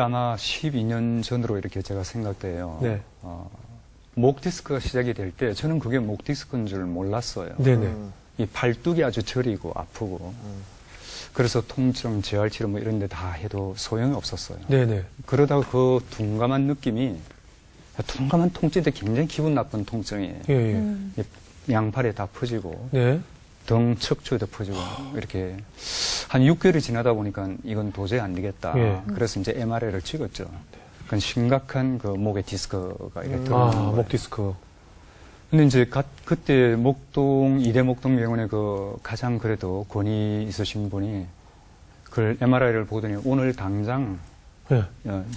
아마 12년 전으로 이렇게 제가 생각돼요. 네. 목 디스크가 시작이 될 때 저는 그게 목 디스크인 줄 몰랐어요. 네네. 이 팔뚝이 아주 저리고 아프고 그래서 통증, 재활치료 뭐 이런 데 다 해도 소용이 없었어요. 네네. 그러다가 그 둔감한 느낌이 둔감한 통증인데 굉장히 기분 나쁜 통증이에요. 예, 예. 양팔에 다 퍼지고 네. 등 척추에도 퍼지고 이렇게 한 6개월이 지나다 보니까 이건 도저히 안 되겠다. 예. 그래서 이제 MRI를 찍었죠. 그건 심각한 그 목에 디스크가 이렇게 아, 들어오는 거예요. 목 디스크. 근데 이제 그때 이대 목동 병원에 그 가장 그래도 권위 있으신 분이 그걸 MRI를 보더니 오늘 당장 예.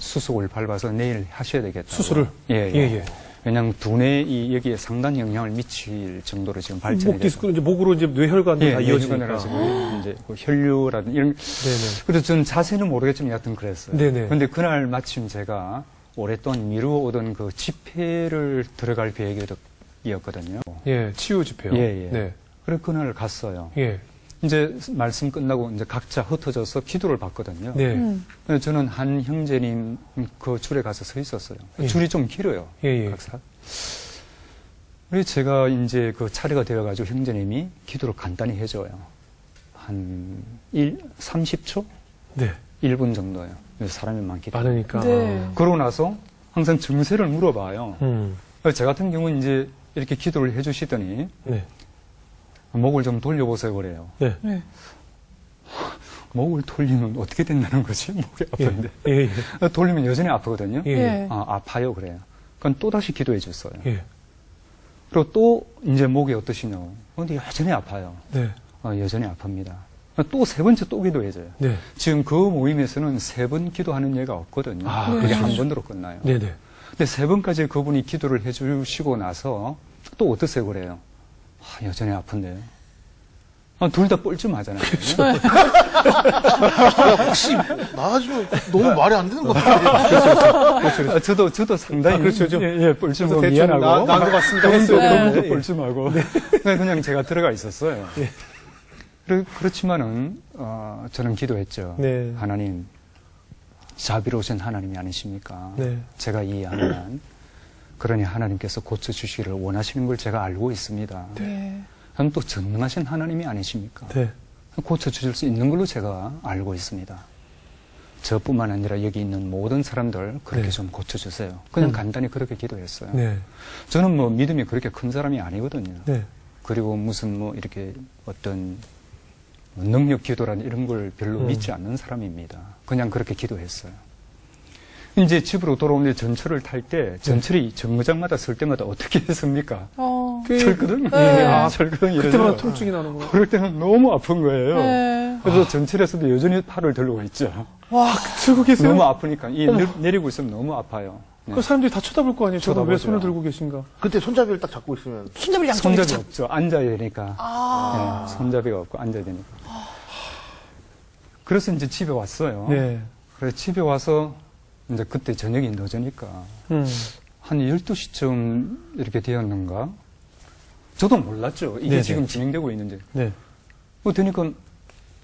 수속을 밟아서 내일 하셔야 되겠다. 수술을? 예, 예, 예. 왜냐하면 두뇌 여기에 상당히 영향을 미칠 정도로 지금 발전이 목 디스크는 이제 목으로 이제 뇌혈관도 다 이어지니까. 뇌혈관이라서 이제 그 혈류라든 이런. 네네. 그래서 저는 자세는 모르겠지만 여하튼 그랬어요. 네네. 근데 그날 마침 제가 오랫동안 미루어오던 그 집회를 들어갈 계획이었거든요. 예, 치유 집회요. 예, 예. 네. 그래서 그날 갔어요. 예. 이제 말씀 끝나고 이제 각자 흩어져서 기도를 받거든요. 네. 그래서 저는 한 형제님 그 줄에 가서 서 있었어요. 예. 줄이 좀 길어요. 예, 예. 각사. 그래서 제가 이제 그 차례가 되어가지고 형제님이 기도를 간단히 해줘요. 한 30초? 네. 1분 정도요. 사람이 많기 때문에. 많으니까. 네. 그러고 나서 항상 증세를 물어봐요. 아, 제 같은 경우는 이제 이렇게 기도를 해주시더니 네. 목을 좀 돌려보세요 그래요. 네. 네. 목을 돌리면 어떻게 된다는 거지? 목이 아픈데. 예, 예. 돌리면 여전히 아프거든요. 예. 예. 아파요 그래요. 그럼 또 다시 기도해 줬어요. 예. 그리고 또 이제 목이 어떠시냐고. 근데 여전히 아파요. 네. 여전히 아픕니다. 또 세 번째 또 기도해줘요. 네. 지금 그 모임에서는 세 번 기도하는 예가 없거든요. 아, 그게 네. 한 번으로 끝나요. 네네. 근데 세 번까지 그분이 기도를 해주시고 나서 또 어떠세요 그래요. 여전히 아픈데요. 둘 다 뻘쭘하잖아요. 혹시 나가지면 너무 말이 안 되는 것 같아요. 저도 상당히 그렇죠. 뻘쭘하고 대충 미안하고 나은 것 같습니다. 너무 했어요. 네. 뻘쭘하고 그냥 제가 들어가 있었어요. 예. 그렇지만은 저는 기도했죠. 네. 하나님 자비로우신 하나님이 아니십니까? 네. 제가 이해하는 한 그러니 하나님께서 고쳐주시기를 원하시는 걸 제가 알고 있습니다. 네. 그럼 또 전능하신 하나님이 아니십니까? 네. 고쳐주실 수 있는 걸로 제가 알고 있습니다. 저뿐만 아니라 여기 있는 모든 사람들 그렇게 네. 좀 고쳐주세요. 그냥 간단히 그렇게 기도했어요. 네. 저는 뭐 믿음이 그렇게 큰 사람이 아니거든요. 네. 그리고 무슨 뭐 이렇게 어떤 능력 기도라는 이런 걸 별로 믿지 않는 사람입니다. 그냥 그렇게 기도했어요. 이제 집으로 돌아오는데 전철을 탈 때 전철이 정거장마다 설 때마다 어떻게 했습니까? 철거등? 네. 철거등 이러죠. 그때마다 통증이 나는 거예요. 그럴 때는 너무 아픈 거예요. 네. 그래서 전철에서도 여전히 팔을 들고 있죠. 와. 들고 계세요? 너무 아프니까 내리고 있으면 너무 아파요. 네. 그 사람들이 다 쳐다볼 거 아니에요? 저는 왜 쳐다보죠. 손을 들고 계신가? 그때 손잡이를 딱 잡고 있으면 손잡이를 양쪽에 손잡이 없죠. 앉아야 되니까. 아. 네, 손잡이가 없고 앉아야 되니까. 그래서 이제 집에 왔어요. 네. 그래서 집에 와서 이제 그때 저녁이 늦으니까 한 12시쯤 이렇게 되었는가? 저도 몰랐죠. 이게 네네. 지금 진행되고 있는지. 네. 되니까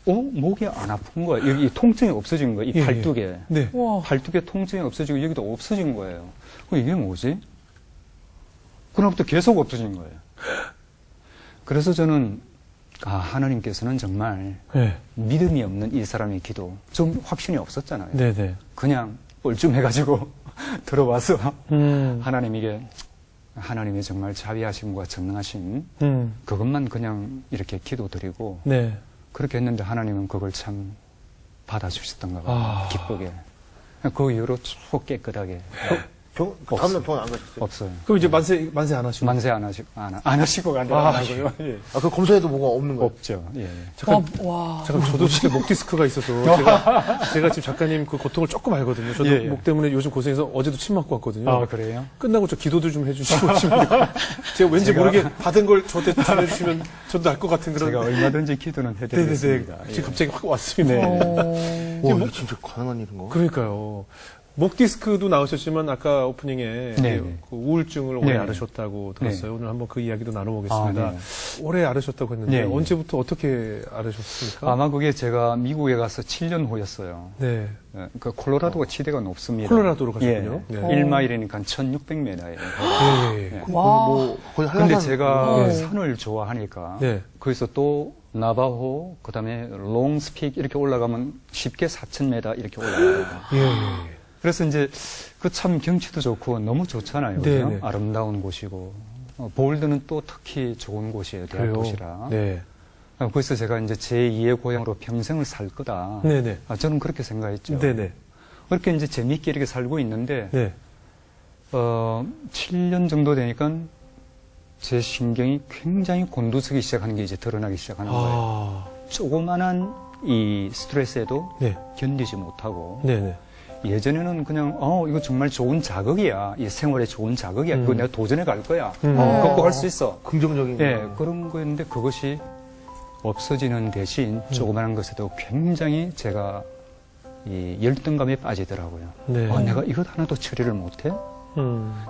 목이 안 아픈 거야. 여기 통증이 없어진 거야. 이 예, 팔뚝에. 네. 와. 팔뚝에 통증이 없어지고 여기도 없어진 거예요. 이게 뭐지? 그날부터 계속 없어진 거예요. 그래서 저는 하나님께서는 정말 네. 믿음이 없는 이 사람의 기도 좀 확신이 없었잖아요. 네네. 그냥 뻘쭘해가지고 들어와서 음. 하나님의 정말 자비하심과 전능하심 그것만 그냥 이렇게 기도드리고 네. 그렇게 했는데 하나님은 그걸 참 받아주셨던가 봐요. 아. 기쁘게. 그 이후로 쭉 깨끗하게 그 다음날 병원 안 가셨어요? 없어요. 그럼 이제 만세 안 하시고? 만세 안 하시고 안 하고요. 예. 그 검사에도 뭐가 없는 거예요? 없죠. 예. 잠깐, 와. 잠깐 저도 진짜 목 디스크가 있어서 제가 지금 작가님 그 고통을 조금 알거든요. 저도 예, 예. 목 때문에 요즘 고생해서 어제도 침 맞고 왔거든요. 그래요? 끝나고 저 기도도 좀 해주시고 제가 왠지 모르게 받은 걸 저한테 전해주시면 저도 알 것 같은 그런. 제가 얼마든지 기도는 해드리겠습니다. 네네네. 예. 지금 갑자기 확 왔습니다. 네. 와, 이게 진짜 가능한 일인가? 그러니까요. 목 디스크도 나오셨지만 아까 오프닝에 네. 그 우울증을 오래 네. 앓으셨다고 들었어요. 오늘 한번 그 이야기도 나눠보겠습니다. 아, 네. 오래 앓으셨다고 했는데 네. 언제부터 어떻게 앓으셨습니까? 아마 그게 제가 미국에 가서 7년 후였어요. 네. 그 콜로라도가 치대가 높습니다. 콜로라도로 가셨군요. 예. 네. 1마일이니까 1600m예요. 예. 네. 뭐 거의 근데 한라산. 제가 네. 산을 좋아하니까 네. 거기서 또 나바호, 그다음에 롱스픽 이렇게 올라가면 쉽게 4000m 이렇게 올라가요. 예. 그래서 이제 그 참 경치도 좋고 너무 좋잖아요. 네, 그죠? 네. 아름다운 곳이고 볼드는 또 특히 좋은 곳이에요. 대학 그래요. 도시라. 네. 그래서 제가 이제 제2의 고향으로 평생을 살 거다. 네네. 저는 그렇게 생각했죠. 네네. 그렇게 이제 재밌게 이렇게 살고 있는데 네. 7년 정도 되니까 제 신경이 굉장히 곤두서기 시작하는 게 이제 드러나기 시작하는 거예요. 아. 조그만한 이 스트레스에도 네. 견디지 못하고 네네. 예전에는 그냥 이거 정말 좋은 자극이야. 이 생활에 좋은 자극이야. 그거 내가 도전해 갈 거야. 극복할 수 있어. 긍정적인. 예, 그런 거였는데 그것이 없어지는 대신 조그만한 것에도 굉장히 제가 이 열등감에 빠지더라고요. 네. 내가 이것 하나도 처리를 못해?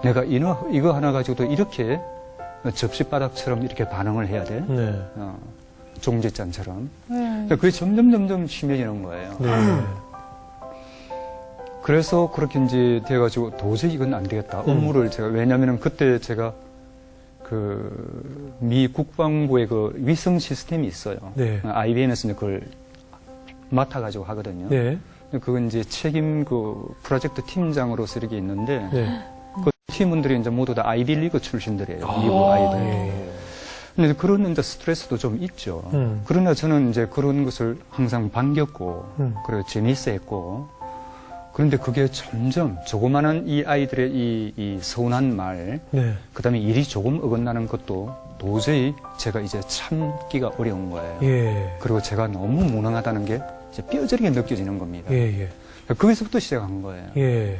내가 이거 하나 가지고도 이렇게 접시바닥처럼 이렇게 반응을 해야 돼? 네. 종지잔처럼. 그게 점점 심해지는 거예요. 네. 그래서 그렇게 이제 돼가지고 도저히 이건 안 되겠다. 업무를 제가, 왜냐면은 그때 제가 그 미 국방부의 그 위성 시스템이 있어요. 네. IBM에서 이제 그걸 맡아가지고 하거든요. 네. 그건 이제 책임 그 프로젝트 팀장으로서 이렇게 있는데 네. 그 팀원들이 이제 모두 다 아이비리그 출신들이에요. 미국 아이들. 예. 근데 그런 이제 스트레스도 좀 있죠. 그러나 저는 이제 그런 것을 항상 반겼고, 그리고 재미있어 했고, 그런데 그게 점점 조그마한 이 아이들의 이 서운한 말, 네. 그 다음에 일이 조금 어긋나는 것도 도저히 제가 이제 참기가 어려운 거예요. 예. 그리고 제가 너무 무능하다는 게 이제 뼈저리게 느껴지는 겁니다. 예. 거기서부터 시작한 거예요. 예.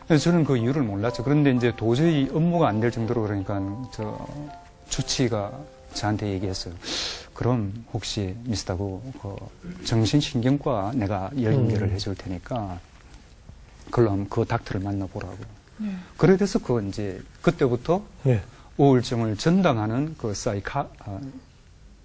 그래서 저는 그 이유를 몰랐죠. 그런데 이제 도저히 업무가 안 될 정도로 그러니까 주치가 저한테 얘기했어요. 그럼 혹시 미스터고 정신신경과 내가 연결을 해줄 테니까 그럼 그 닥터를 만나보라고. 그래 돼서 이제 그때부터 예. 우울증을 전담하는 그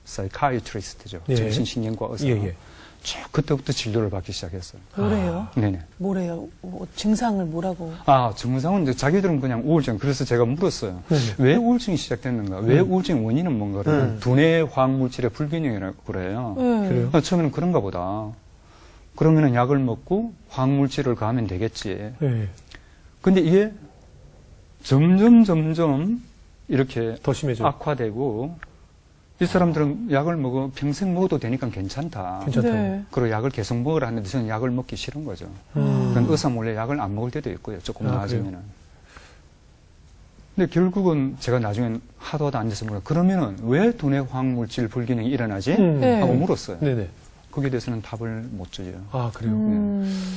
사이카이트리스트죠. 예. 정신신경과 의사. 예. 쭉 그때부터 진료를 받기 시작했어요. 뭐래요? 네네. 뭐래요? 증상을 뭐라고? 증상은 이제 자기들은 그냥 우울증. 그래서 제가 물었어요. 네네. 왜 우울증이 시작됐는가? 왜 우울증 원인은 뭔가를 두뇌 화학물질의 불균형이라고 그래요. 그래요? 처음에는 그런가 보다. 그러면은 약을 먹고 화학물질을 가하면 되겠지. 예. 근데 이게 점점 이렇게 더 심해져. 악화되고 이 사람들은 약을 먹어 평생 먹어도 되니까 괜찮다. 괜찮다. 네. 그리고 약을 계속 먹으라 하는데 저는 약을 먹기 싫은 거죠. 그럼 의사 몰래 약을 안 먹을 때도 있고요. 조금 나아지면은. 근데 결국은 제가 나중엔 하도 앉아서 물어요. 그러면은 왜 두뇌 화학물질 불균형이 일어나지? 네. 하고 물었어요. 네네. 거기에 대해서는 답을 못 주죠. 아, 그래요?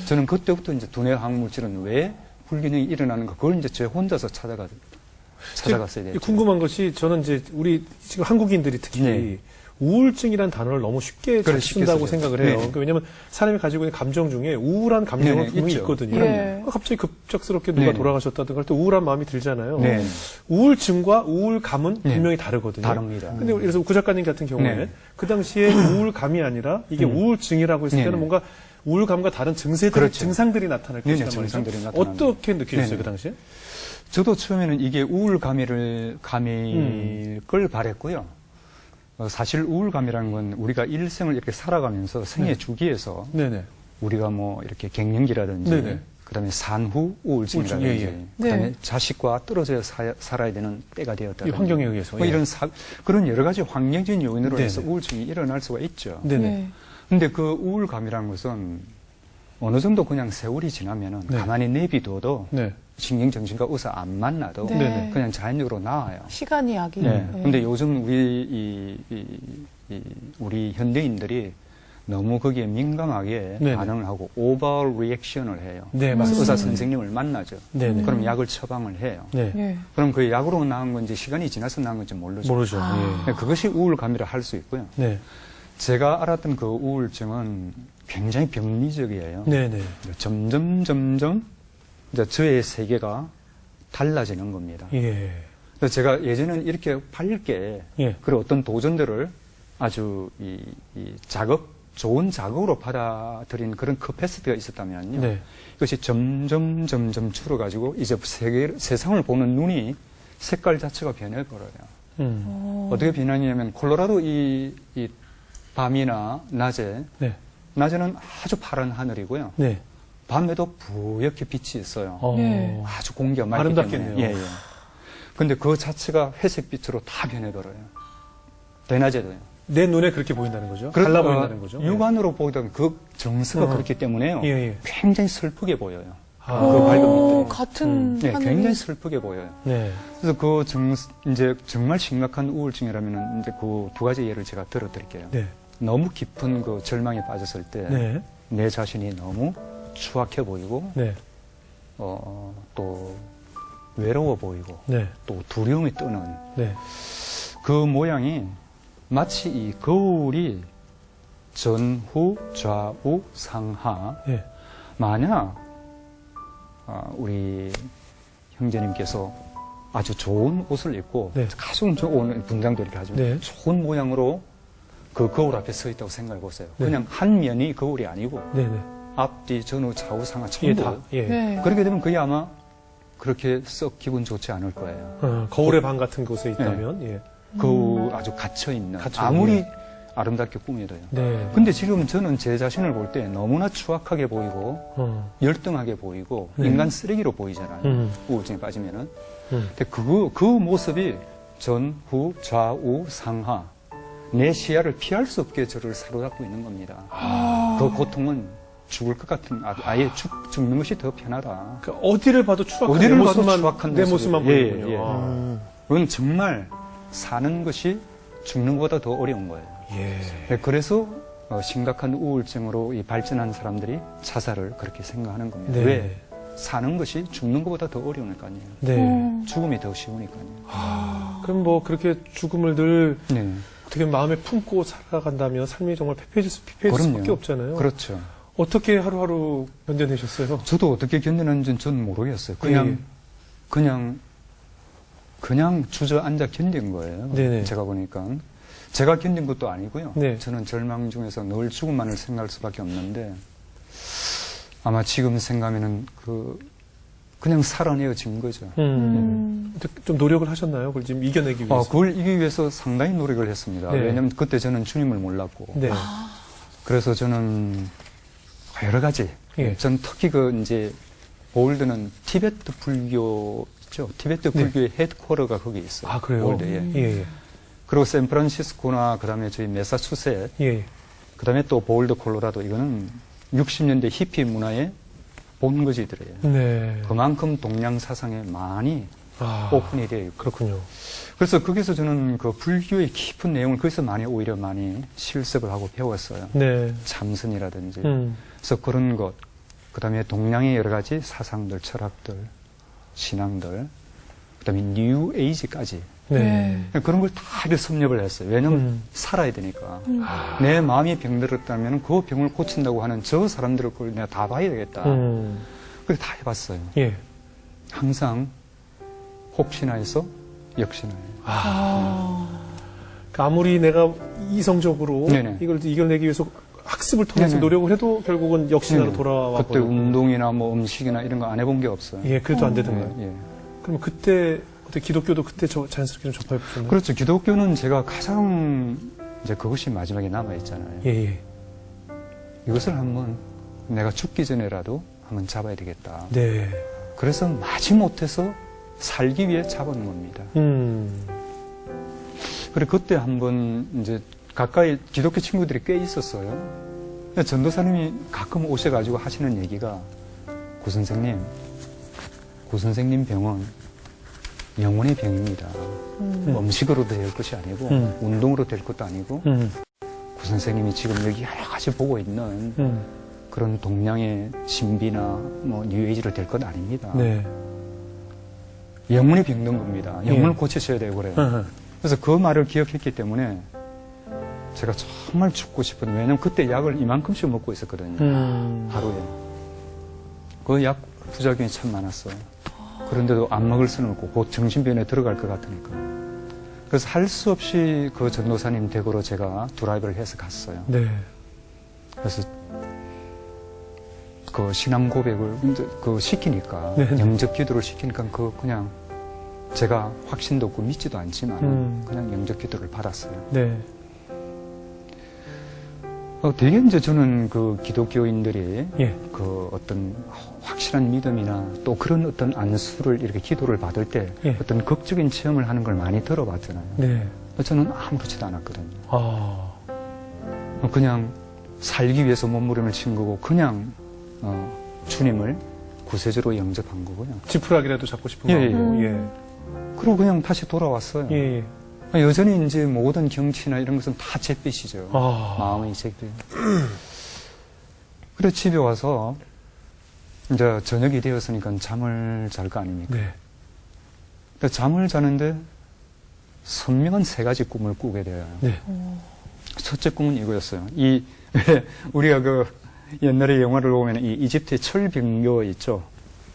저는 그때부터 이제 두뇌 화학물질은 왜 불균형이 일어나는가 그걸 이제 제 혼자서 찾아갔어야 되죠. 궁금한 것이 저는 이제 우리 지금 한국인들이 특히 네. 우울증이라는 단어를 너무 쉽게 잘 그래, 쉽게 쓴다고 쓰죠. 생각을 해요. 네. 그러니까 왜냐하면 사람이 가지고 있는 감정 중에 우울한 감정은 네네, 분명히 있죠. 있거든요. 예. 갑자기 급작스럽게 누가 네네. 돌아가셨다든가 할 때 우울한 마음이 들잖아요. 네. 우울증과 우울감은 네. 분명히 다르거든요. 다릅니다. 근데 그래서 구 작가님 같은 경우에 네. 그 당시에 우울감이 아니라 이게 우울증이라고 했을 때는 네네. 뭔가 우울감과 다른 그렇죠. 증상들이 나타날 네네, 것이란 말이죠. 증상들이 나타나는 어떻게 느끼셨어요, 네네. 그 당시에? 저도 처음에는 이게 우울감일 걸 바랬고요. 사실 우울감이라는 건 우리가 일생을 이렇게 살아가면서 생애 주기에서 네네. 우리가 뭐 이렇게 갱년기라든지 네네. 그다음에 산후 우울증이라든지 우울증, 예, 예. 그다음에 네. 자식과 떨어져 살아야 되는 때가 이 되었다든지 환경에 의해서. 뭐 예. 이런 그런 여러 가지 환경적인 요인으로 네네. 해서 우울증이 일어날 수가 있죠. 네네. 근데 그 우울감이라는 것은 어느 정도 그냥 세월이 지나면은 네. 가만히 내비둬도 네. 신경정신과 의사 안 만나도 네. 네네. 그냥 자연적으로 나와요. 시간이 약이. 네. 근데 요즘 우리 현대인들이 너무 거기에 민감하게 네네. 반응을 하고 오버 리액션을 해요. 네, 그래서 맞습니다. 의사 선생님을 만나죠. 네네. 그럼 약을 처방을 해요. 네. 예. 그럼 그 약으로 나은 건지 시간이 지나서 나은 건지 모르죠. 모르죠. 네, 그것이 우울감이라 할 수 있고요. 예. 네. 제가 알았던 그 우울증은 굉장히 병리적이에요. 네네. 점점 이제 저의 세계가 달라지는 겁니다. 예. 그래서 제가 예전에는 이렇게 밝게 예. 그런 어떤 도전들을 아주 이 좋은 자극으로 받아들인 그런 커패시티가 있었다면요. 네. 이것이 점점 줄어가지고 이제 세상을 보는 눈이 색깔 자체가 변해버려요. 어떻게 변하냐면 콜로라도 이 밤이나 낮에 네. 낮에는 아주 파란 하늘이고요. 네. 밤에도 부옇게 빛이 있어요. 예. 아주 공기가 맑기 아름답겠네요. 때문에. 예. 근데 그 자체가 회색빛으로 다 변해버려요. 대낮에도요. 내 눈에 그렇게 보인다는 거죠? 달라 보인다는 거죠? 육안으로 보던 그 정서가 어. 그렇기 때문에요. 예, 예. 굉장히 슬프게 보여요. 아. 그 밝은 오, 빛들이. 같은 네, 하늘이 굉장히 슬프게 보여요. 네. 그래서 이제 정말 심각한 우울증이라면 이제 그 두 가지 예를 제가 들어드릴게요. 네. 너무 깊은 그 절망에 빠졌을 때 내 네. 자신이 너무 추악해 보이고 네. 또 외로워 보이고 네. 또 두려움이 뜨는 네. 그 모양이 마치 이 거울이 전후 좌우 상하 네. 만약 우리 형제님께서 아주 좋은 옷을 입고 네. 가슴 좋은 분장도 이렇게 하지만 네. 좋은 모양으로 그 거울 앞에 서 있다고 생각해 보세요. 네. 그냥 한 면이 거울이 아니고 네. 네. 앞뒤 전후 좌우 상하 예, 전부 다. 예. 네. 그렇게 되면 그게 아마 그렇게 썩 기분 좋지 않을 거예요. 거울의 방 같은 곳에 있다면, 예. 그 아주 갇혀 있는 갇혀 아무리 있는. 아름답게 꾸며도요. 네. 근데 지금 저는 제 자신을 볼 때 너무나 추악하게 보이고 열등하게 보이고 네. 인간 쓰레기로 보이잖아요. 우울증에 빠지면은. 근데 그 모습이 전후 좌우 상하 내 시야를 피할 수 없게 저를 사로잡고 있는 겁니다. 그 고통은 죽을 것 같은 아예 죽는 것이 더 편하다. 그러니까 어디를 봐도 추악한 어디를 내 봐도 모습만, 추악한 내 모습이- 모습만 예, 보이군요. 예. 아. 그건 정말 사는 것이 죽는 것보다 더 어려운 거예요. 예. 네, 그래서 심각한 우울증으로 발전한 사람들이 자살을 그렇게 생각하는 겁니다. 네. 왜? 사는 것이 죽는 것보다 더 어려우니까요. 네. 죽음이 더 쉬우니까요. 그럼 뭐 그렇게 죽음을 늘 네, 어떻게 마음에 품고 살아간다면 삶이 정말 피폐해질 그럼요. 수밖에 없잖아요. 그렇죠. 어떻게 하루하루 견뎌내셨어요? 저도 어떻게 견디는지는 저는 모르겠어요. 예. 그냥 주저앉아 견딘 거예요. 네네. 제가 보니까. 제가 견딘 것도 아니고요. 네. 저는 절망 중에서 늘 죽음만을 생각할 수밖에 없는데 아마 지금 생각하면은 그냥 살아내어진 거죠. 좀 노력을 하셨나요? 그걸 지금 이겨내기 위해서? 그걸 이기기 위해서 상당히 노력을 했습니다. 네. 왜냐하면 그때 저는 주님을 몰랐고. 네. 그래서 저는 여러 가지. 예. 전 특히 이제 보울드는 티베트 불교죠. 티베트 네. 불교의 헤드쿼터가 거기 있어요. 아, 그래요? 보울드에. 예, 그리고 샌프란시스코나 그다음에 저희 매사추셋, 예. 그다음에 또 보울드 콜로라도 이거는 60년대 히피 문화의 본거지들이에요. 네. 그만큼 동양 사상에 많이 오픈이 되어 있고. 그렇군요. 그래서 거기서 저는 그 불교의 깊은 내용을 거기서 오히려 많이 실습을 하고 배웠어요. 네. 참선이라든지. 그래서 그런 것, 그 다음에 동양의 여러 가지 사상들, 철학들, 신앙들, 그 다음에 뉴 에이지까지. 네. 그런 걸 다 이렇게 섭렵을 했어요. 왜냐면 살아야 되니까. 내 마음이 병들었다면 그 병을 고친다고 하는 저 사람들을 걸 내가 다 봐야 되겠다. 그래서 다 해봤어요. 예. 항상 혹시나 해서 역시나해요. 그러니까 아무리 내가 이성적으로 네네. 이걸 이겨내기 위해서 학습을 통해서 네네. 노력을 해도 결국은 역시나로 네네. 돌아와 그때 버리고. 운동이나 뭐 음식이나 이런 거 안 해본 게 없어요. 예, 그래도 안 되던가요? 예, 예. 그러면 그때 어떻게 기독교도 그때 자연스럽게 좀 접해 보셨나요? 그렇죠. 기독교는 제가 가장 이제 그것이 마지막에 남아 있잖아요. 예, 예. 이것을 한번 내가 죽기 전에라도 한번 잡아야 되겠다. 네. 그래서 마지못해서 살기 위해 잡은 겁니다. 그래 그때 한번 이제 가까이 기독교 친구들이 꽤 있었어요. 전도사님이 가끔 오셔가지고 하시는 얘기가 고 선생님 병은 영혼의 병입니다. 음식으로 될 것이 아니고 운동으로 될 것도 아니고 고 선생님이 지금 여기 여러 가지 보고 있는 그런 동양의 신비나 뭐 뉴에이지로 될 것 아닙니다. 네. 영혼이 병든 겁니다. 영혼을 예. 고치셔야 되고 그래요. 그래서 그 말을 기억했기 때문에 제가 정말 죽고 싶었는데 왜냐면 그때 약을 이만큼씩 먹고 있었거든요. 하루에. 그 약 부작용이 참 많았어요. 그런데도 안 먹을 수는 없고 곧 정신병원에 들어갈 것 같으니까. 그래서 할 수 없이 그 전도사님 댁으로 제가 드라이브를 해서 갔어요. 네. 그래서 그 신앙 고백을 이제 그 시키니까 네. 영접 기도를 시키니까 그 그냥 제가 확신도 없고 믿지도 않지만 그냥 영접 기도를 받았어요. 네. 되게 이제 저는 그 기독교인들이 예. 그 어떤 확실한 믿음이나 또 그런 어떤 안수를 이렇게 기도를 받을 때 예. 어떤 극적인 체험을 하는 걸 많이 들어봤잖아요. 네. 저는 아무렇지도 않았거든요. 아. 그냥 살기 위해서 몸부림을 친 거고 그냥 주님을 구세주로 영접한 거고요. 지푸라기라도 잡고 싶은 예, 거고. 예. 예. 그리고 그냥 다시 돌아왔어요. 예. 여전히 이제 모든 경치나 이런 것은 다 잿빛이죠. 아. 마음의 잿빛. 그래서 집에 와서 이제 저녁이 되었으니까 잠을 잘 거 아닙니까? 네. 근데 잠을 자는데 선명한 세 가지 꿈을 꾸게 돼요. 네. 첫째 꿈은 이거였어요. 우리가 그 옛날에 영화를 보면 이 이집트의 철빙교 있죠.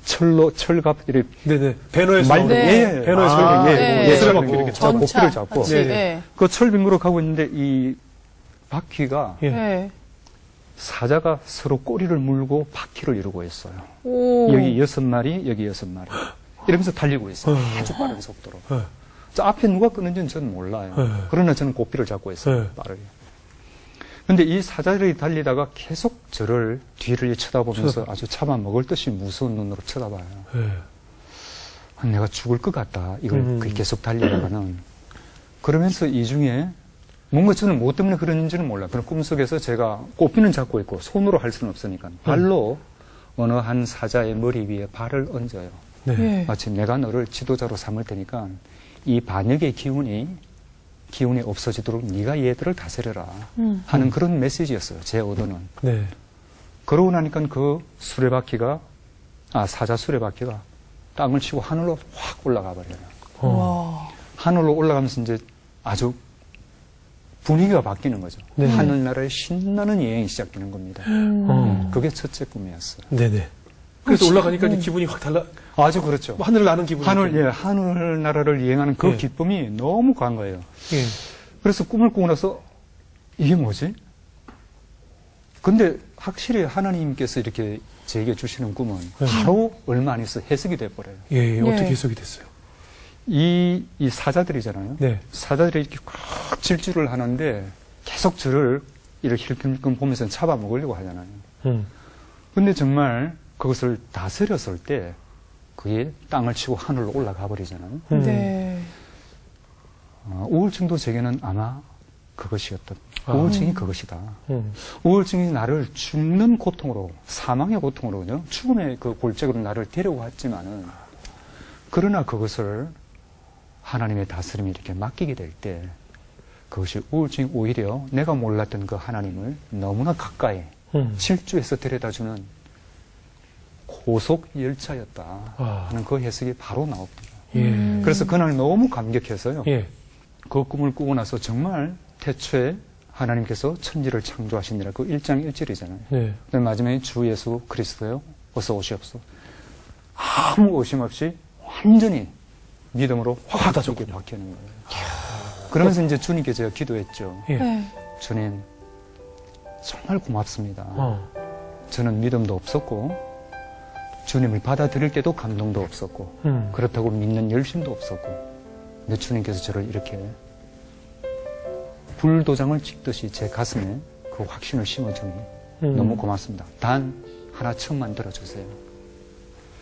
철갑 이렇게 네네. 배너에서 말, 나오는 네. 예, 배너에서 철빙, 예, 네. 예, 쇠를 철빙 갖고 이렇게 잡고 전차 고삐를 잡고 같이, 네. 예. 그 철빙으로 가고 있는데 이 바퀴가 예. 예. 사자가 서로 꼬리를 물고 바퀴를 이루고 있어요. 오. 여기 6마리, 여기 6마리. 이러면서 달리고 있어요. 아주 빠른 속도로. 네. 저 앞에 누가 끄는지는 저는 몰라요. 네. 그러나 저는 고삐를 잡고 있어요. 네. 빠르게. 근데 이 사자들이 달리다가 계속 저를 뒤를 쳐다보면서 아주 잡아먹을 듯이 무서운 눈으로 쳐다봐요. 예. 내가 죽을 것 같다. 이걸 계속 달리다가는. 그러면서 이 중에 뭔가 저는 뭐 때문에 그런지는 몰라요. 그런 꿈속에서 제가 꼬피는 잡고 있고 손으로 할 수는 없으니까 발로 어느 한 사자의 머리 위에 발을 얹어요. 네. 예. 마치 내가 너를 지도자로 삼을 테니까 이 반역의 기운이 없어지도록 네가 얘들을 다스려라 하는 그런 메시지였어요. 제 의도는. 네. 그러고 나니까 그 사자 수레바퀴가 땅을 치고 하늘로 확 올라가 버려요. 와. 하늘로 올라가면서 이제 아주 분위기가 바뀌는 거죠. 네. 하늘나라의 신나는 여행이 시작되는 겁니다. 그게 첫째 꿈이었어요. 네네. 그래서 올라가니까 이제 기분이 확 달라. 아주 그렇죠. 뭐 하늘을 나는 기분이. 하늘나라를 여행하는 그 예. 기쁨이 너무 강한 거예요. 예. 그래서 꿈을 꾸고 나서 이게 뭐지? 근데 확실히 하나님께서 이렇게 제게 주시는 꿈은 바로 얼마 안 있어 해석이 돼버려요. 예. 어떻게 예. 해석이 됐어요? 이 사자들이잖아요. 네. 사자들이 이렇게 꽉 질주를 하는데 계속 저를 이렇게 힐끔힐끔 보면서 잡아먹으려고 하잖아요. 근데 정말 그것을 다스렸을 때 그게 땅을 치고 하늘로 올라가 버리잖아요. 네. 우울증도 제게는 아마 그것이었던, 우울증이 그것이다. 우울증이 나를 죽는 고통으로, 사망의 고통으로요, 죽음의 그 골짜기로 나를 데려왔지만은, 그러나 그것을 하나님의 다스림에 이렇게 맡기게 될 때, 그것이 우울증이 오히려 내가 몰랐던 그 하나님을 너무나 가까이 질주해서 데려다주는 고속 열차였다 하는 그 해석이 바로 나옵니다. 예. 그래서 그날 너무 감격해서요. 예. 그 꿈을 꾸고 나서 정말 태초에 하나님께서 천지를 창조하시니라 그 1장 1절이잖아요. 네. 마지막에 주 예수 그리스도요 어서 오시옵소서. 아무 의심 없이 완전히 믿음으로 확 받아주게 바뀌는 거예요. 그러면서 이제 주님께 제가 기도했죠. 예. 네. 주님 정말 고맙습니다. 어. 저는 믿음도 없었고 주님을 받아들일 때도 감동도 없었고 그렇다고 믿는 열심도 없었고 근데 주님께서 저를 이렇게 불도장을 찍듯이 제 가슴에 그 확신을 심어주니 너무 고맙습니다. 단 하나 처음만 들어주세요.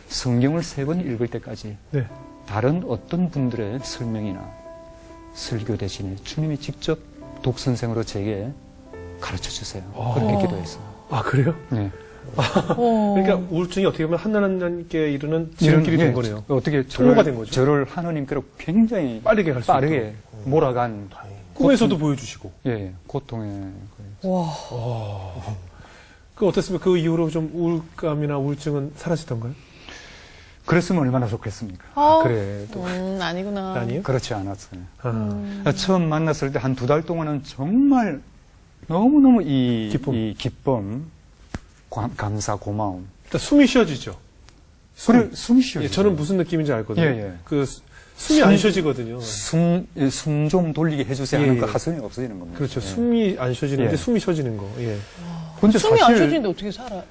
성경을 3번 읽을 때까지 네. 다른 어떤 분들의 설명이나 설교 대신에 주님이 직접 독선생으로 제게 가르쳐주세요. 그렇게 기도했어요. 아, 그래요? 네. 그러니까 우울증이 어떻게 보면 하나님께 이르는 지름길이 된 거네요. 어떻게 통로가 된 거죠. 저를 하나님께로 굉장히 빠르게 갈 수 빠르게 몰아간 꿈에서도 보여주시고. 예, 고통의 와. 그 어땠습니까? 그 이후로 좀 우울감이나 우울증은 사라지던가요? 그랬으면 얼마나 좋겠습니까? 그래도 아니구나. 아니요? 그렇지 않았어요. 아. 처음 만났을 때 한 2달 동안은 정말 너무너무 이 기쁨. 기쁨, 감사, 고마움. 일단 숨이 쉬어지죠. 그래, 숨이 쉬어요. 예, 저는 무슨 느낌인지 알거든요. 예, 예. 그 숨이 안 쉬어지거든요. 숨 좀 돌리게 해주세요 하는 예, 그 예. 하성이 없어지는 겁니다. 그렇죠. 예. 숨이 안 쉬어지는데 예. 숨이 쉬어지는 거. 예. 근데 숨이 안 사실 쉬어지는데 어떻게 살아요?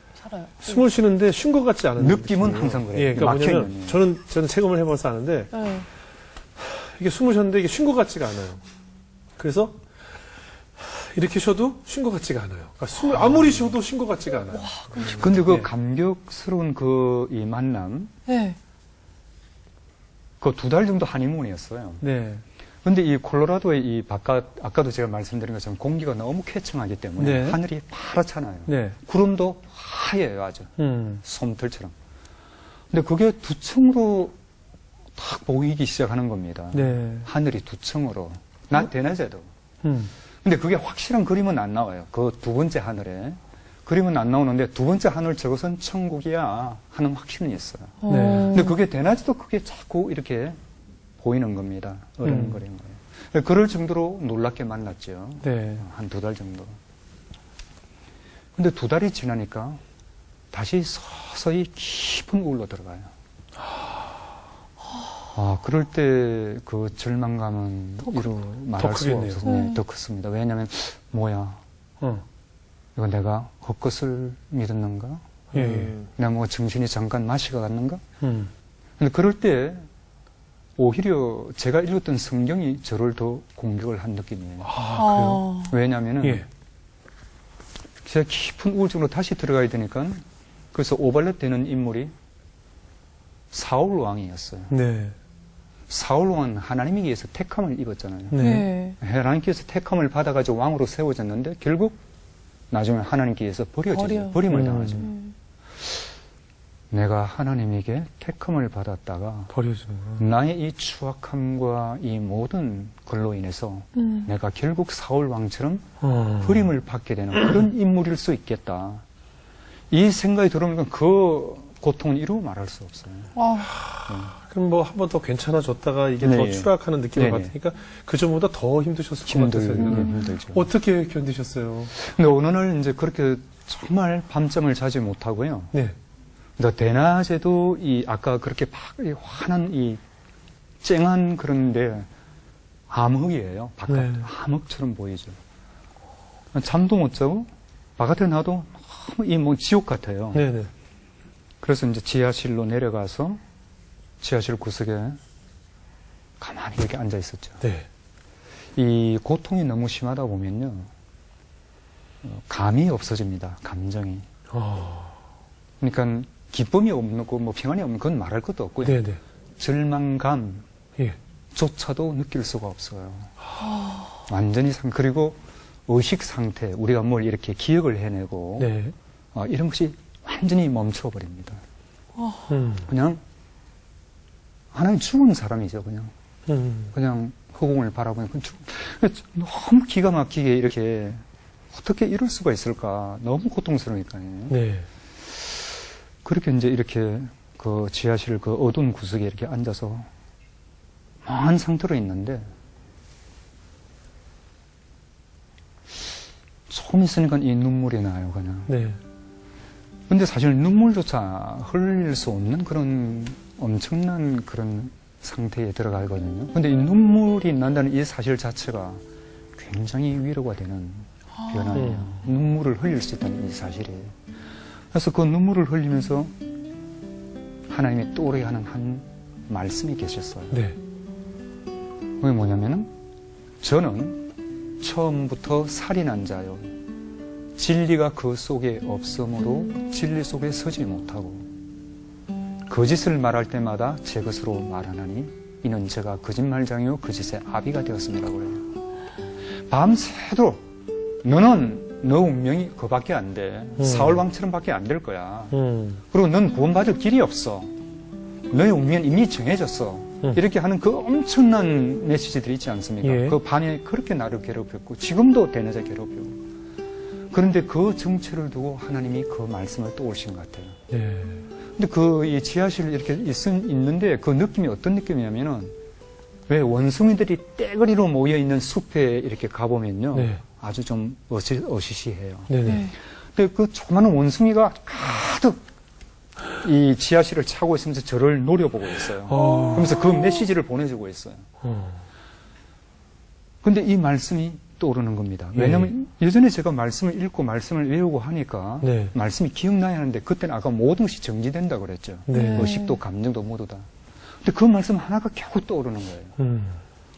숨을 쉬는데 쉰 것 같지 않은 느낌은 느낌이에요. 항상 그래요. 예, 그러니까 막혀 뭐냐면 있는, 예. 저는 체험을 해봐서 아는데 네. 이게 숨을 쉬었는데 이게 쉰 것 같지가 않아요. 그래서 이렇게 쉬어도 쉰 것 같지가 않아요. 그러니까 숨을 아무리 쉬어도 쉰 것 같지가 않아요. 근데 그 예. 감격스러운 그 이 만남, 네. 그 2달 정도 하니문이었어요. 네. 근데 이 콜로라도의 이 바깥, 아까도 제가 말씀드린 것처럼 공기가 너무 쾌청하기 때문에 네. 하늘이 파랗잖아요. 네. 구름도 하얘요, 아주. 음. 솜털처럼. 근데 그게 2층으로 딱 보이기 시작하는 겁니다. 네. 하늘이 2층으로. 대낮에도. 음. 근데 그게 확실한 그림은 안 나와요. 그 2번째 하늘에. 그림은 안 나오는데 2번째 하늘 저것은 천국이야 하는 확신이 있어요. 어. 네. 근데 그게 대낮에도 그게 자꾸 이렇게 보이는 겁니다. 어른거리는 거예요. 그럴 정도로 놀랍게 만났죠. 네. 한 2달 정도. 근데 2달이 지나니까 다시 서서히 깊은 우울로 들어가요. 그럴 때 그 절망감은 말할 수가 크겠네요. 없어요. 더 컸습니다. 왜냐하면 뭐야, 이거 내가 헛것을 믿었는가? 예. 내가 뭐 정신이 잠깐 마시가 갔는가? 음. 근데 그럴 때 오히려 제가 읽었던 성경이 저를 더 공격을 한 느낌이에요. 아. 왜냐하면은 예. 제가 깊은 우울증으로 다시 들어가야 되니까 그래서 오발렛 되는 인물이 사울 왕이었어요. 네. 사울 왕은 하나님에 의해서 택함을 입었잖아요. 네. 네. 하나님께서 택함을 받아가지고 왕으로 세워졌는데 결국 나중에 하나님께서 버림을 당하죠. 내가 하나님에게 택함을 받았다가 버려지는구나. 나의 이 추악함과 이 모든 걸로 인해서 내가 결국 사울 왕처럼 버림을 받게 되는 그런 인물일 수 있겠다. 이 생각이 들어오니까 그 고통은 이루 말할 수 없어요. 그럼 뭐 한 번 더 괜찮아졌다가 이게 네. 더 추락하는 느낌을 네네. 받으니까 그 전보다 더 힘드셨을 것 같아서 힘들죠. 어떻게 견디셨어요? 근데 어느 날 이제 그렇게 정말 밤잠을 자지 못하고요. 네. 근데 대낮에도 이 아까 그렇게 이 환한 이 쨍한 그런데 암흑이에요. 바깥 네. 암흑처럼 보이죠. 잠도 못 자고 바깥에 나도 너무 이 뭐 지옥 같아요. 네네. 그래서 이제 지하실로 내려가서 지하실 구석에 가만히 이렇게 앉아 있었죠. 네. 이 고통이 너무 심하다 보면요, 감이 없어집니다. 감정이. 그러니까 기쁨이 없는 거, 뭐 평안이 없는 건 말할 것도 없고요. 네네. 절망감 예. 조차도 느낄 수가 없어요. 완전히 그리고 의식 상태, 우리가 뭘 이렇게 기억을 해내고 네. 이런 것이 완전히 멈춰버립니다. 음. 그냥 하나님 죽은 사람이죠. 음. 그냥 허공을 바라보니 너무 기가 막히게 이렇게 어떻게 이럴 수가 있을까? 너무 고통스러우니까요. 네. 그렇게 이제 이렇게 그 지하실 그 어두운 구석에 이렇게 앉아서 멍한 상태로 있는데 조금 있으니까 이 눈물이 나요, 그냥. 네. 근데 사실 눈물조차 흘릴 수 없는 그런 엄청난 그런 상태에 들어가거든요. 근데 이 눈물이 난다는 이 사실 자체가 굉장히 위로가 되는 변화예요. 눈물을 흘릴 수 있다는 이 사실이에요. 그래서 그 눈물을 흘리면서 하나님이 또래하는 한 말씀이 계셨어요. 네. 그게 뭐냐면은 저는 처음부터 살인한 자요. 진리가 그 속에 없으므로 진리 속에 서지 못하고 거짓을 말할 때마다 제 것으로 말하나니 이는 제가 거짓말장이요 거짓의 아비가 되었습니다. 그래요. 밤새도록 너는 너 운명이 그밖에 안 돼. 사울왕처럼 밖에 안 될 거야. 그리고 넌 구원받을 길이 없어. 너의 운명은 이미 정해졌어. 이렇게 하는 그 엄청난 메시지들이 있지 않습니까? 예. 그 밤에 그렇게 나를 괴롭혔고 지금도 대낮에 괴롭히고. 그런데 그 정체를 두고 하나님이 그 말씀을 또 오신 것 같아요. 네. 근데 그 이 지하실 이렇게 있는데 그 느낌이 어떤 느낌이냐면은 왜 원숭이들이 떼거리로 모여 있는 숲에 이렇게 가보면요. 네. 아주 좀 어시시해요. 네네. 근데 그 조그마한 원숭이가 가득 이 지하실을 차고 있으면서 저를 노려보고 있어요. 그러면서 그 메시지를 보내주고 있어요. 근데 이 말씀이 떠오르는 겁니다. 왜냐하면 예전에 제가 말씀을 읽고 말씀을 외우고 하니까 네. 말씀이 기억나야 하는데 그때는 아까 모든 것이 정지된다 그랬죠. 네. 의식도 감정도 모두 다. 근데 그 말씀 하나가 겨우 떠오르는 거예요.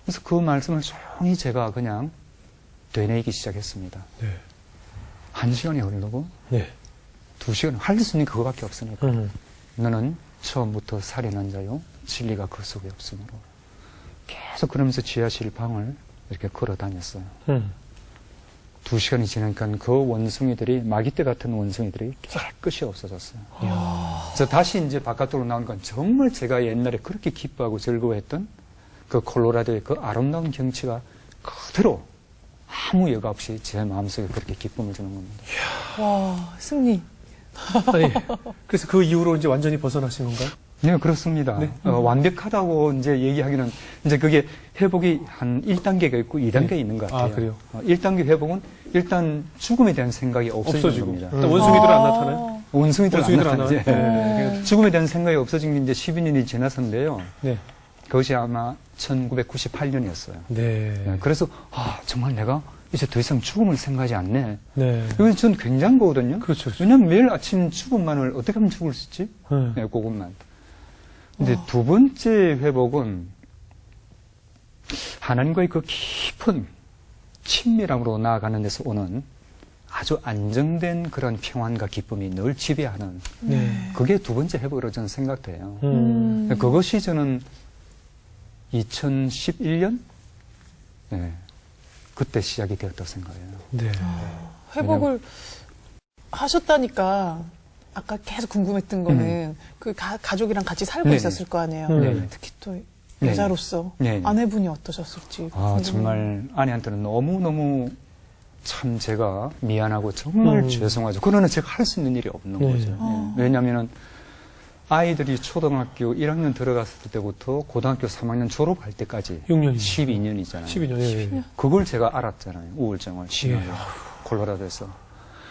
그래서 그 말씀을 조용히 제가 그냥 되뇌이기 시작했습니다. 네. 1시간이 흐르고 네. 2시간 할 수 있는 게 그거밖에 없으니까 너는 처음부터 살인한 자요 진리가 그 속에 없으므로 계속 그러면서 지하실 방을 이렇게 걸어 다녔어요. 2시간이 지나니까 그 원숭이들이 마귀떼 같은 원숭이들이 깨끗이 없어졌어요. 그래서 다시 이제 바깥으로 나온 건 정말 제가 옛날에 그렇게 기뻐하고 즐거워했던 그 콜로라도의 그 아름다운 경치가 그대로 아무 여과 없이 제 마음속에 그렇게 기쁨을 주는 겁니다. 와, 승리. 아니, 그래서 그 이후로 이제 완전히 벗어나신 건가요? 네, 그렇습니다. 네. 완벽하다고 이제 얘기하기는 이제 그게 회복이 한 1단계가 있고 2단계가 있는 것 같아요. 아, 그래요? 1단계 회복은 일단 죽음에 대한 생각이 없어지는 없어지고. 겁니다. 일단 원숭이들은 안 나타나요? 원숭이들 원숭이들 안 안 나타나죠. 나와요? 예. 죽음에 대한 생각이 없어진 게 이제 12년이 지나서인데요. 네. 그것이 아마 1998년이었어요. 네. 그래서 정말 내가 이제 더 이상 죽음을 생각하지 않네. 네. 이건 전 굉장한 거거든요. 그렇죠. 그렇죠. 왜냐하면 매일 아침 죽음만을 어떻게 하면 죽을 수 있지? 네, 그것만. 근데 두 번째 회복은 하나님과의 그 깊은 친밀함으로 나아가는 데서 오는 아주 안정된 그런 평안과 기쁨이 늘 지배하는 네. 그게 두 번째 회복으로 저는 생각돼요. 음. 그것이 저는 2011년 네, 그때 시작이 되었다고 생각해요. 네. 회복을 하셨다니까 아까 계속 궁금했던 거는 그 가족이랑 같이 살고 네네. 있었을 거 아니에요. 네네. 특히 또 네네. 여자로서 네네. 아내분이 어떠셨을지. 정말 아내한테는 너무너무 참 제가 미안하고 정말 죄송하죠. 그러나 제가 할 수 있는 일이 없는 네. 거죠. 왜냐하면 아이들이 초등학교 1학년 들어갔을 때부터 고등학교 3학년 졸업할 때까지 6년이요. 12년이잖아요. 12년. 예. 그걸 제가 알았잖아요. 우울증을 심하게 콜로라도에서.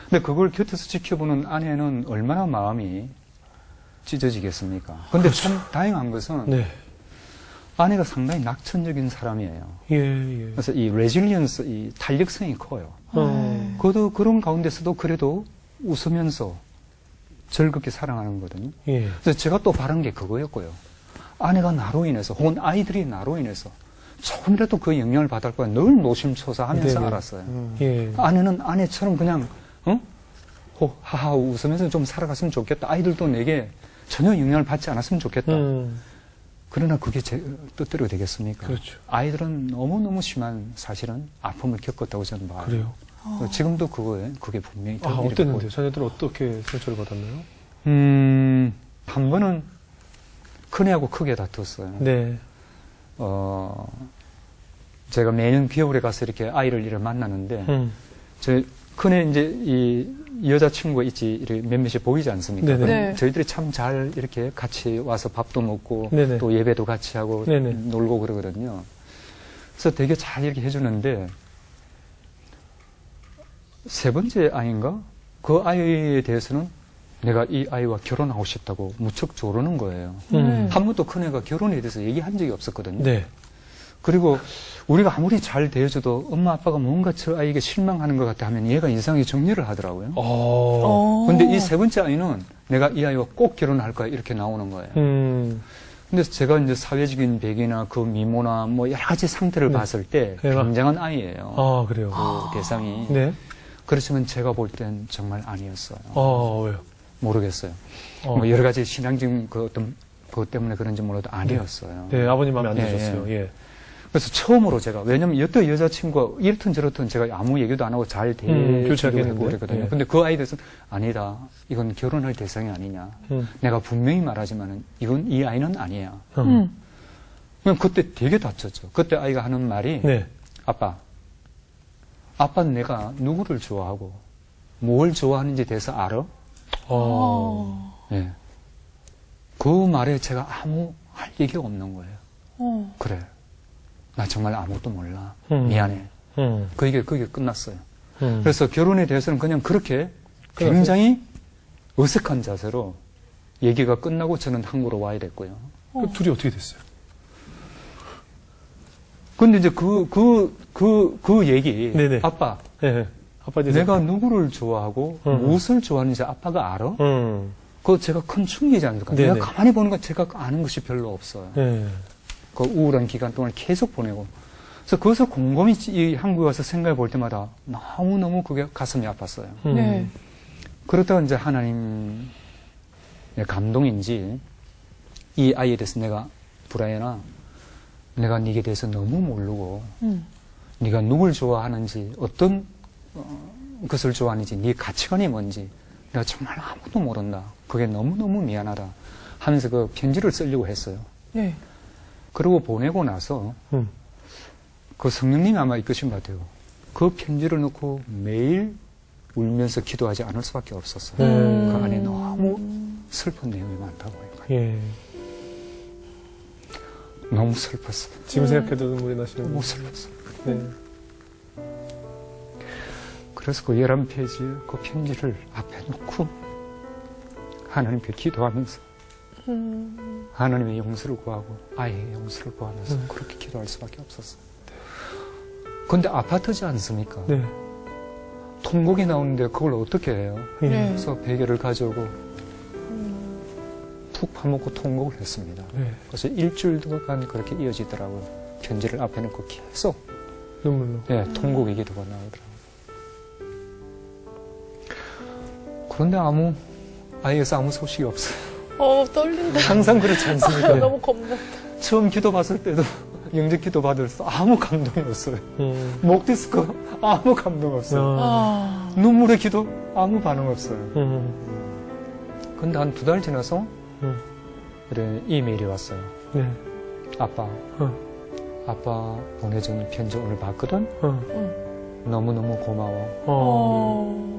근데 그걸 곁에서 지켜보는 아내는 얼마나 마음이 찢어지겠습니까? 근데 참 다행한 것은 네. 아내가 상당히 낙천적인 사람이에요. 예, 예. 그래서 이 레질리언스, 이 탄력성이 커요. 어. 그래도 그런 가운데서도 그래도 웃으면서 즐겁게 살아가는 거거든요. 예. 그래서 제가 또 바란 게 그거였고요. 아내가 나로 인해서 혹은 아이들이 나로 인해서 조금이라도 그 영향을 받을 거야 늘 노심초사하면서 네네. 알았어요. 예. 아내는 아내처럼 그냥 하하 웃으면서 좀 살아갔으면 좋겠다. 아이들도 내게 전혀 영향을 받지 않았으면 좋겠다. 그러나 그게 제 뜻대로 되겠습니까? 그렇죠. 아이들은 너무너무 심한 사실은 아픔을 겪었다고 저는 봐요. 그래요. 지금도 그게 분명히 어땠는데요? 자녀들은 어떻게 상처를 받았나요? 한 번은 큰애하고 크게 다퉜어요. 네. 제가 매년 겨울에 가서 이렇게 아이를 만나는데, 저 큰애 이제 이 여자친구가 있지, 이렇게 몇몇이 보이지 않습니까? 네네. 네. 저희들이 참 잘 이렇게 같이 와서 밥도 먹고, 네네. 또 예배도 같이 하고, 네네. 놀고 그러거든요. 그래서 되게 잘 이렇게 해주는데, 세 번째 아이인가? 그 아이에 대해서는 내가 이 아이와 결혼하고 싶다고 무척 조르는 거예요. 한 번도 큰애가 결혼에 대해서 얘기한 적이 없었거든요. 네. 그리고 우리가 아무리 잘 대해줘도 엄마 아빠가 뭔가 저 아이에게 실망하는 것 같아 하면 얘가 이상하게 정리를 하더라고요. 근데 이 세 번째 아이는 내가 이 아이와 꼭 결혼할 거야 이렇게 나오는 거예요. 근데 제가 이제 사회적인 배경이나 그 미모나 뭐 여러 가지 상태를 네. 봤을 때 얘가? 굉장한 아이예요. 아, 그래요. 그 대상이. 네. 그렇지만 제가 볼 땐 정말 아니었어요. 왜요? 모르겠어요. 뭐 여러 가지 신앙적인 그것 때문에 그런지 몰라도 아니었어요. 네, 아버님 마음에 안 예, 드셨어요. 예. 그래서 처음으로 제가, 왜냐면 여태 여자친구가 이렇든 저렇든 제가 아무 얘기도 안 하고 잘 대해주고 교체하겠는데. 그랬거든요. 예. 근데 그 아이에 대해서는 아니다. 이건 결혼할 대상이 아니냐. 내가 분명히 말하지만은 이 아이는 아니야. 그냥 그때 되게 다쳤죠. 그때 아이가 하는 말이 네. 아빠는 내가 누구를 좋아하고 뭘 좋아하는지 대해서 알아? 예. 그 말에 제가 아무 할 얘기가 없는 거예요. 그래. 나 정말 아무것도 몰라. 미안해. 그게 끝났어요. 그래서 결혼에 대해서는 그냥 그렇게 굉장히 어색한 자세로 얘기가 끝나고 저는 한국으로 와야 됐고요. 그 둘이 어떻게 됐어요? 근데 이제 그 얘기, 네네. 아빠, 예. 아빠 이제 내가 누구를 좋아하고 무엇을 좋아하는지 아빠가 알아? 그거 제가 큰 충격이지 않습니까? 네네. 내가 가만히 보는 건 제가 아는 것이 별로 없어요. 예. 그 우울한 기간 동안 계속 보내고. 그래서 그것을 곰곰이 이 한국에 와서 생각해 볼 때마다 너무너무 그게 가슴이 아팠어요. 네. 그러다가 이제 하나님의 감동인지 이 아이에 대해서 내가 브라이언아, 내가 네게 대해서 너무 모르고 네가 누굴 좋아하는지 어떤 것을 좋아하는지 네 가치관이 뭔지 내가 정말 아무도 모른다. 그게 너무너무 미안하다 하면서 그 편지를 쓰려고 했어요. 네. 그러고 보내고 나서 그 성령님이 아마 이끄신 것 같아요. 그 편지를 놓고 매일 울면서 기도하지 않을 수밖에 없었어요. 그 안에 너무 슬픈 내용이 많다고 해요. 예. 너무 슬펐어요. 지금 생각해도 눈물이 나시는 너무 거. 슬펐어요. 네. 그래서 그 11페이지 그 편지를 앞에 놓고 하나님께 기도하면서 하나님의 용서를 구하고 아이의 용서를 구하면서 그렇게 기도할 수밖에 없었어요. 근데 아파트지 않습니까? 네. 통곡이 나오는데 그걸 어떻게 해요? 예. 네. 그래서 베개를 가져오고 푹 파묻고 통곡을 했습니다. 네. 그래서 일주일 동안 그렇게 이어지더라고요. 편지를 앞에 놓고 계속 눈물로. 통곡의 기도가 나오더라고요. 그런데 아이에서 아무 소식이 없어요. 떨린다. 항상 그렇지 않습니까? 너무 겁나. 처음 기도 받을 때도 영적 기도 받을 때 아무 감동이 없어요. 목 디스크 아무 감동 없어요. 아. 눈물의 기도 아무 반응 없어요. 근데 한 2달 지나서 이런 이메일이 왔어요. 네. 아빠, 아빠 보내준 편지 오늘 봤거든? 너무너무 고마워.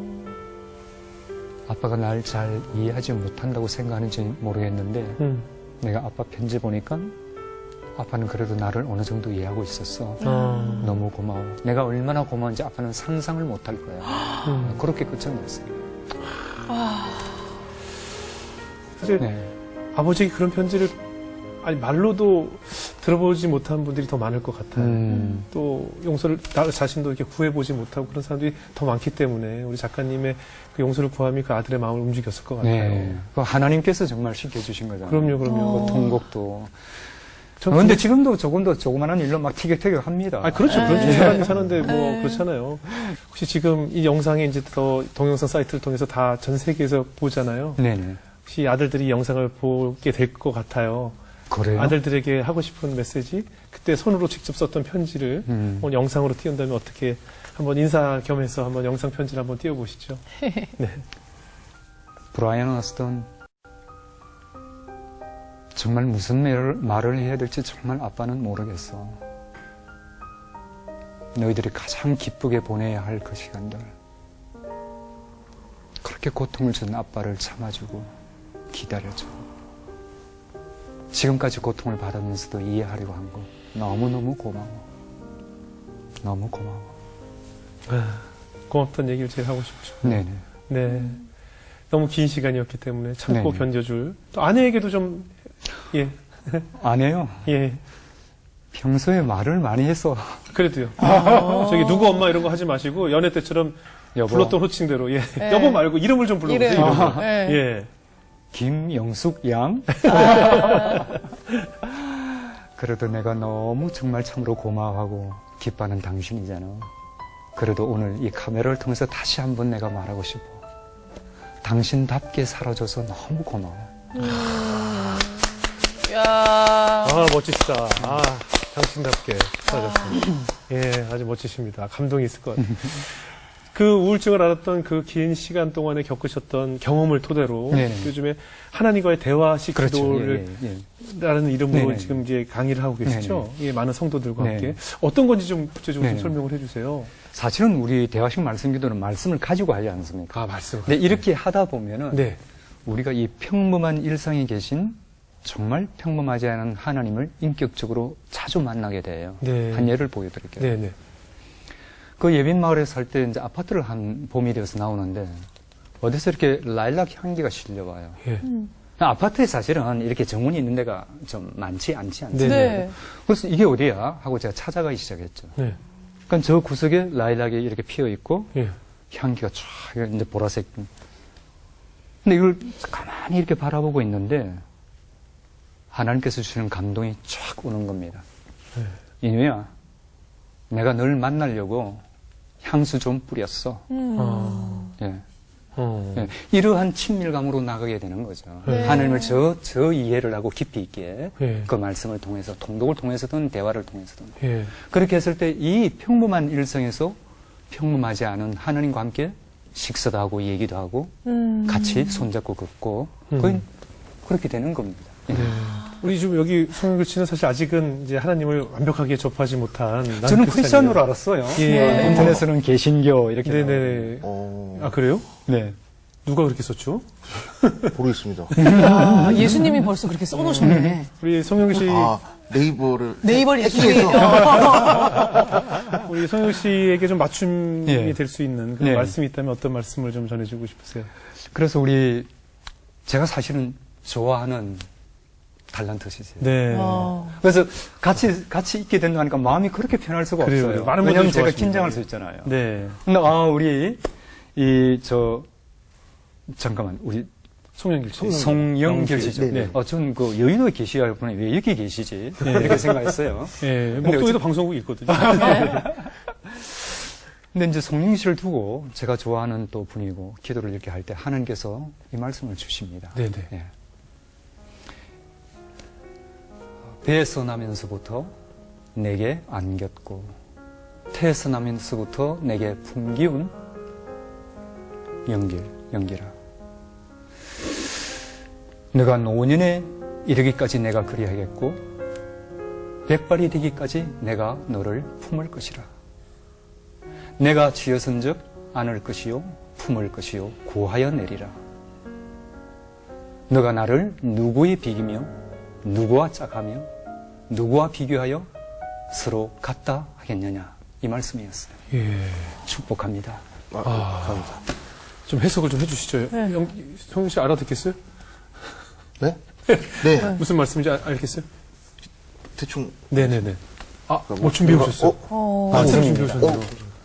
아빠가 날 잘 이해하지 못한다고 생각하는지 모르겠는데 내가 아빠 편지 보니까 아빠는 그래도 나를 어느 정도 이해하고 있었어. 너무 고마워. 내가 얼마나 고마운지 아빠는 상상을 못할 거야. 그렇게 끝장냈어요. 사실 네. 아버지에게 그런 편지를 말로도 들어보지 못한 분들이 더 많을 것 같아요. 또 용서를 나 자신도 이렇게 구해보지 못하고 그런 사람들이 더 많기 때문에 우리 작가님의 그 용서를 구함이 그 아들의 마음을 움직였을 것 같아요. 네. 그 하나님께서 정말 시켜주신 거잖아요. 그럼요. 그 통곡도. 전 근데 지금도 조그만한 일로 막 티격태격 합니다. 그렇죠. 그런 네. 사람이 사는데 뭐 그렇잖아요. 혹시 지금 이 영상이 이제 더 동영상 사이트를 통해서 다 전 세계에서 보잖아요. 네네. 혹시 아들들이 이 영상을 보게 될 것 같아요. 그래요? 아들들에게 하고 싶은 메시지, 그때 손으로 직접 썼던 편지를 오늘 영상으로 띄운다면 어떻게 한번 인사 겸해서 한번 영상 편지를 한번 띄워보시죠. 네. 브라이언 어스턴, 정말 무슨 말을 해야 될지 정말 아빠는 모르겠어. 너희들이 가장 기쁘게 보내야 할 그 시간들. 그렇게 고통을 준 아빠를 참아주고 기다려줘. 지금까지 고통을 받으면서도 이해하려고 한 거 너무너무 고마워. 너무 고마워. 고맙다는 얘기를 제일 하고 싶으죠. 네네. 네. 너무 긴 시간이었기 때문에 참고 네네. 견뎌줄. 또 아내에게도 좀, 예. 안 해요. 예. 평소에 말을 많이 해서. 그래도요. 저기 누구 엄마 이런 거 하지 마시고 연애 때처럼 여보. 불렀던 호칭대로, 예. 네. 여보 말고 이름을 좀 불러보세요. 이름. 이름을. 네. 예. 김영숙 양? 그래도 내가 너무 정말 참으로 고마워하고 기뻐하는 당신이잖아. 그래도 오늘 이 카메라를 통해서 다시 한번 내가 말하고 싶어. 당신답게 살아줘서 너무 고마워. 야. 멋지시다. 당신답게 살아줬습니다. 예, 아주 멋지십니다. 감동이 있을 것 같아요. 그 우울증을 앓았던 그 긴 시간 동안에 겪으셨던 경험을 토대로 네네. 요즘에 하나님과의 대화식 그렇죠. 기도를 라는 이름으로 네네. 지금 이제 강의를 하고 계시죠. 예, 많은 성도들과 네네. 함께 어떤 건지 좀 구체적으로 좀 네네. 설명을 해주세요. 사실은 우리 대화식 말씀 기도는 말씀을 가지고 하지 않습니까? 말씀. 근데 이렇게 하다 보면은 네. 우리가 이 평범한 일상에 계신 정말 평범하지 않은 하나님을 인격적으로 자주 만나게 돼요. 네. 한 예를 보여드릴게요. 네네. 그 예빈 마을에 살 때 이제 아파트를 한 봄이 되어서 나오는데 어디서 이렇게 라일락 향기가 실려와요. 예. 아파트에 사실은 이렇게 정원이 있는 데가 좀 많지 않지 않습니까? 네네. 그래서 이게 어디야? 하고 제가 찾아가기 시작했죠. 네. 그러니까 저 구석에 라일락이 이렇게 피어 있고 예. 향기가 쫙 이제 보라색. 근데 이걸 가만히 이렇게 바라보고 있는데 하나님께서 주시는 감동이 쫙 오는 겁니다. 인우야, 내가 널 만나려고 향수 좀 뿌렸어. 아. 예. 어. 예. 이러한 친밀감으로 나가게 되는 거죠. 네. 하나님을 저 이해를 하고 깊이 있게 예. 그 말씀을 통해서 통독을 통해서든 대화를 통해서든 예. 그렇게 했을 때 이 평범한 일상에서 평범하지 않은 하나님과 함께 식사도 하고 얘기도 하고 같이 손잡고 걷고 거의 그렇게 되는 겁니다. 예. 우리 지금 여기 송영길 씨는 사실 아직은 이제 하나님을 완벽하게 접하지 못한 저는 크리스천으로 알았어요. 예. 인터넷에는 개신교 이렇게 네네. 아 그래요? 네. 누가 그렇게 썼죠? 모르겠습니다. 아, 예수님이 벌써 그렇게 써놓으셨네. 우리 송영길 씨, 아, 네이버를. 네이버 예수님이. 해킹해서. 우리 송영길 씨에게 좀 맞춤이 예. 될 수 있는 그런 네. 말씀이 있다면 어떤 말씀을 좀 전해주고 싶으세요? 그래서 제가 사실은 좋아하는 달란트시세요. 네. 그래서 같이 있게 된다니까 마음이 그렇게 편할 수가 그래요. 없어요. 많은 왜냐하면 분들이 제가 좋아하십니다. 긴장할 수 있잖아요. 네. 근데 잠깐만 우리 송영길 씨. 송영길 씨죠. 네. 전 그 여의도에 계시야 분이 왜 여기 계시지? 이렇게 생각했어요. 예. 근데 목동에도 방송국이 있거든요. 근데 이제 송영 씨를 두고 제가 좋아하는 또 분이고 기도를 이렇게 할 때 하나님께서 이 말씀을 주십니다. 네네. 예. 배에서 나면서부터 내게 안겼고 태에서 나면서부터 내게 품기운 영길아. 너가 노년에 이르기까지 내가 그리하겠고 백발이 되기까지 내가 너를 품을 것이라. 내가 쥐어선즉 안을 것이요 품을 것이요 구하여 내리라. 너가 나를 누구에 비기며 누구와 짝하며 누구와 비교하여 서로 같다 하겠느냐 이 말씀이었어요. 예. 축복합니다. 감사합니다. 좀 해석을 좀 해주시죠. 송영길 씨 알아듣겠어요? 네? 네. 무슨 말씀인지 알겠어요? 대충. 네네네. 뭐 준비해 오셨어요? 말씀입니다. 준비해 오셨네요.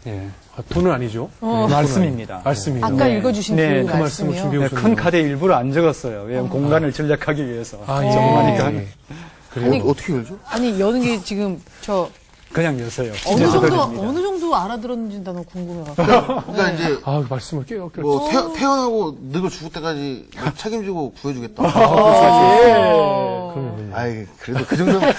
예. 돈은 아니죠? 말씀입니다. 말씀이요. 아까 네. 읽어주신 네, 그 그 말씀을 말씀이요. 준비해 네, 오셨네요. 큰 카드에 일부러 안 적었어요. 왜냐면 공간을 절약하기 위해서. 예. 정말이니까 그래요? 어떻게 열죠? 아니, 여는 게 지금 그냥 여세요. 어느 정도 알아들었는지 나는 궁금해가지고. 그러니까 이제 말씀을 깨워. 뭐 태어나고 늙어 죽을 때까지 뭐 책임지고 구해주겠다. 그러면 아이 그래도 그 정도는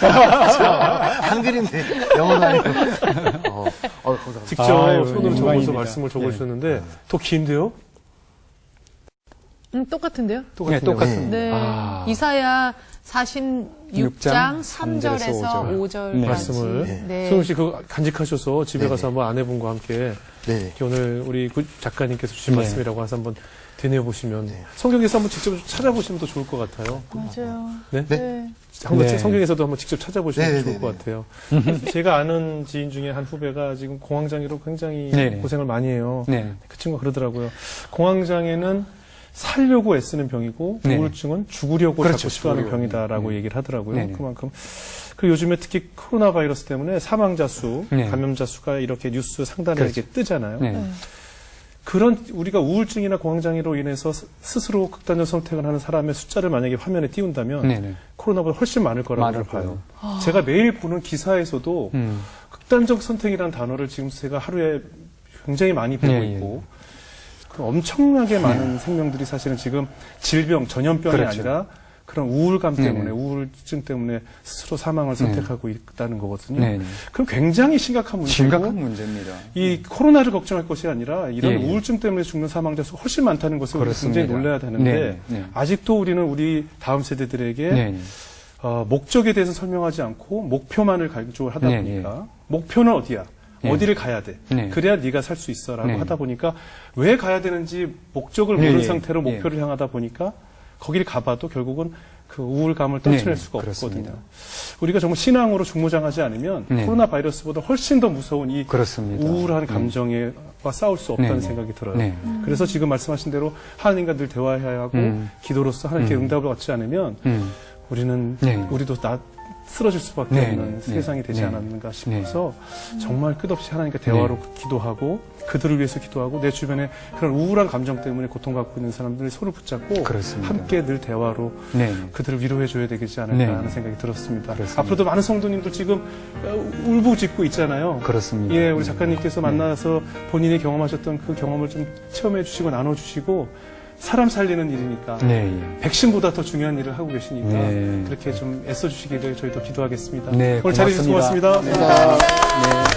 한글인데 영어도 아니고. 감사합니다. 직접 아유, 손으로 적어서 영광입니다. 말씀을 적어주셨는데 네. 더 긴데요? 똑같은데요? 네, 똑같습니다. 네. 이사야 46장 3절에서 5절까지. 네. 말씀을. 네. 송영 씨 그거 간직하셔서 집에 네네. 가서 한번 아내분과 함께 네. 이렇게 오늘 우리 작가님께서 주신 네. 말씀이라고 해서 한번 되뇌어보시면 네. 성경에서 한번 직접 찾아보시면 더 좋을 것 같아요. 맞아요. 네? 네. 한번 네. 성경에서도 한번 직접 찾아보시면 네네네네. 좋을 것 같아요. 제가 아는 지인 중에 한 후배가 지금 공황장애로 굉장히 네네. 고생을 많이 해요. 네. 그 친구가 그러더라고요. 공황장애는 살려고 애쓰는 병이고 네네. 우울증은 죽으려고 그렇죠. 자꾸 시도하는 죽으려고. 병이다라고 네. 얘기를 하더라고요. 네네. 그만큼 그리고 요즘에 특히 코로나 바이러스 때문에 사망자 수, 네. 감염자 수가 이렇게 뉴스 상단에 그렇죠. 이렇게 뜨잖아요. 네. 그런 우리가 우울증이나 공황장애로 인해서 스스로 극단적 선택을 하는 사람의 숫자를 만약에 화면에 띄운다면 네네. 코로나보다 훨씬 많을 거라고 많을 봐요. 거예요. 제가 매일 보는 기사에서도 극단적 선택이라는 단어를 지금 제가 하루에 굉장히 많이 보고 예, 예. 있고 그 엄청나게 많은 생명들이 사실은 지금 질병, 전염병이 그렇죠. 아니라 그런 우울감 때문에 네네. 우울증 때문에 스스로 사망을 선택하고 있다는 거거든요. 네네. 그럼 굉장히 심각한 문제고 심각한 문제입니다. 이 코로나를 걱정할 것이 아니라 이런 예, 예. 우울증 때문에 죽는 사망자 수가 훨씬 많다는 것을 우리가 그렇습니다. 굉장히 놀라야 되는데 네, 네. 아직도 우리는 우리 다음 세대들에게 네네. 목적에 대해서 설명하지 않고 목표만을 강조를 하다 네, 보니까 목표는 어디야? 네. 어디를 가야 돼? 네. 그래야 네가 살 수 있어라고 네. 하다 보니까 왜 가야 되는지 목적을 네, 모르는 네. 상태로 네. 목표를 향하다 보니까 거기를 가봐도 결국은 그 우울감을 떨쳐낼 네, 수가 그렇습니다. 없거든요. 우리가 정말 신앙으로 중무장하지 않으면 네. 코로나 바이러스보다 훨씬 더 무서운 이 그렇습니다. 우울한 감정과 싸울 수 없다는 네. 생각이 들어요. 네. 그래서 지금 말씀하신 대로 하나님과 늘 대화해야 하고 기도로서 하나님께 응답을 얻지 않으면 우리는 네. 우리도 쓰러질 수밖에 네, 없는 네, 세상이 되지 네, 않았는가 싶어서 정말 끝없이 하나님과 대화로 기도하고 그들을 위해서 기도하고 내 주변에 그런 우울한 감정 때문에 고통받고 있는 사람들이 손을 붙잡고 그렇습니다. 함께 늘 대화로 네. 그들을 위로해줘야 되지 않을까 네. 하는 생각이 들었습니다. 그렇습니다. 앞으로도 많은 성도님들 지금 울부짖고 있잖아요. 그렇습니다. 예, 우리 작가님께서 만나서 본인이 경험하셨던 그 경험을 좀 체험해 주시고 나눠주시고 사람 살리는 일이니까 네. 백신보다 더 중요한 일을 하고 계시니까 네. 그렇게 좀 애써주시기를 저희도 기도하겠습니다. 네, 오늘 자리해 주셔서 고맙습니다. 고맙습니다. 네.